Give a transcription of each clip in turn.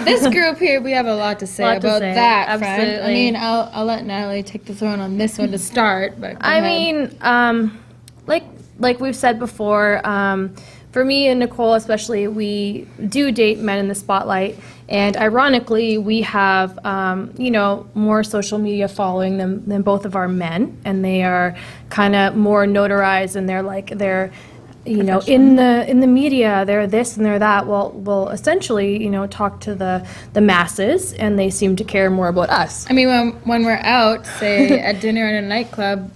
This group here, we have a lot to say about that. Absolutely. Friend. I mean, I'll let Natalie take the throne on this one to start. But like we've said before, for me and Nicole especially, we do date men in the spotlight, and ironically, we have more social media following than both of our men, and they are kind of more notarized, and they're in the media, they're this and they're that. Well, essentially, talk to the masses, and they seem to care more about us. I mean, when we're out, say at dinner in a nightclub,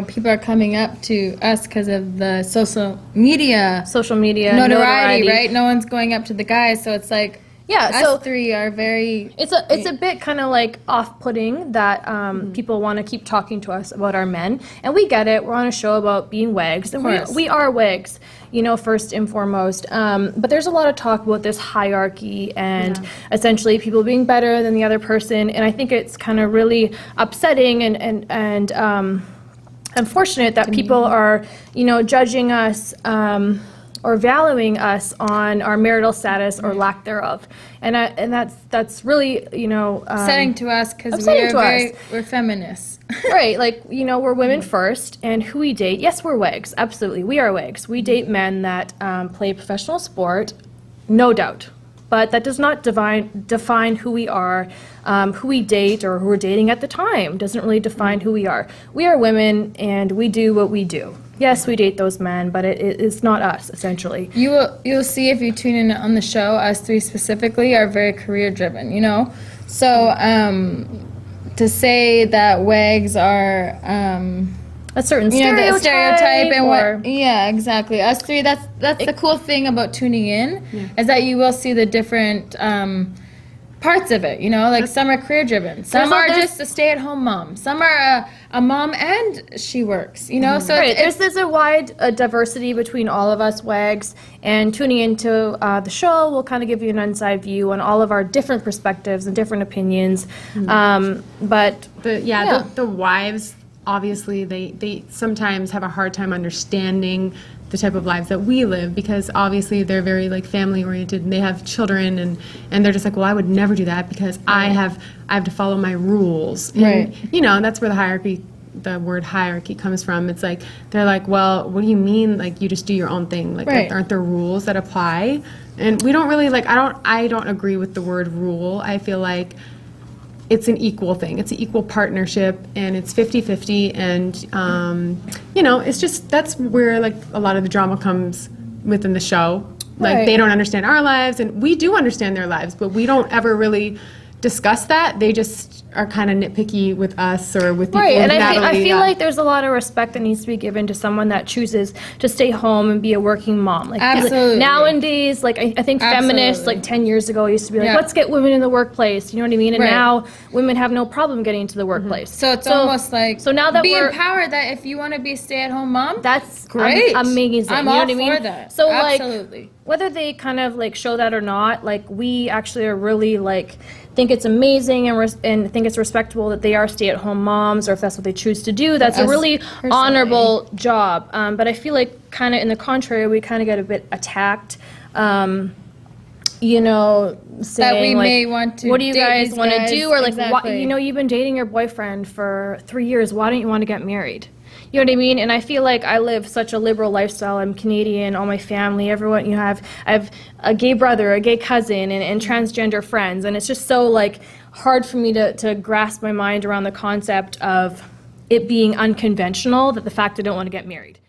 people are coming up to us because of the social media notoriety, right? No one's going up to the guys, so it's like, us three are very... It's a bit kind of like off-putting that people want to keep talking to us about our men, and we get it. We're on a show about being wags, and we are wags, first and foremost. But there's a lot of talk about this hierarchy and essentially people being better than the other person, and I think it's kind of really upsetting and unfortunate that people are, judging us or valuing us on our marital status or lack thereof, and that's really upsetting to us because we're feminists, right? Like we're women first, and who we date. Yes, we're wags. Absolutely, we are wags. We date men that play professional sport, no doubt. But that does not define who we are, who we date, or who we're dating at the time. Doesn't really define who we are. We are women, and we do what we do. Yes, we date those men, but it's not us, essentially. You'll see if you tune in on the show, us three specifically are very career-driven, So to say that wags are... a certain stereotype and exactly. Us three, that's the cool thing about tuning in, is that you will see the different parts of it, some are career driven, some are just a stay-at-home mom, some are a mom and she works, so there's a wide diversity between all of us wags, and tuning into the show will kind of give you an inside view on all of our different perspectives and different opinions. But the wives, obviously, they sometimes have a hard time understanding the type of lives that we live, because obviously they're very family oriented, and they have children, and they're just like, well, I would never do that because I have to follow my rules. And, and that's where the word hierarchy comes from. It's like, they're like, well, what do you mean? Like, you just do your own thing. Aren't there rules that apply? And we don't really I don't agree with the word rule. I feel like it's an equal thing. It's an equal partnership, and it's 50-50, and it's just, that's where a lot of the drama comes within the show. They don't understand our lives, and we do understand their lives, but we don't ever really discuss that. They just are kind of nitpicky with us or with people. And I feel like there's a lot of respect that needs to be given to someone that chooses to stay home and be a working mom. Absolutely. Nowadays, I think feminists 10 years ago used to be let's get women in the workplace. You know what I mean? And now women have no problem getting into the workplace. So it's almost like, so now that be empowered, that if you want to be a stay-at-home mom, that's great, amazing. I'm all for that. So absolutely. Whether they kind of show that or not, we actually are really think it's amazing and think it's respectable that they are stay-at-home moms, or if that's what they choose to do, that's a really honorable job. But I feel like kind of in the contrary, we kind of get a bit attacked, saying that we may want to, what do you guys want to do, or exactly. You've been dating your boyfriend for 3 years, why don't you want to get married? You know what I mean? And I feel like I live such a liberal lifestyle. I'm Canadian, all my family, everyone, I have a gay brother, a gay cousin, and transgender friends. And it's just so hard for me to grasp my mind around the concept of it being unconventional, that the fact I don't want to get married.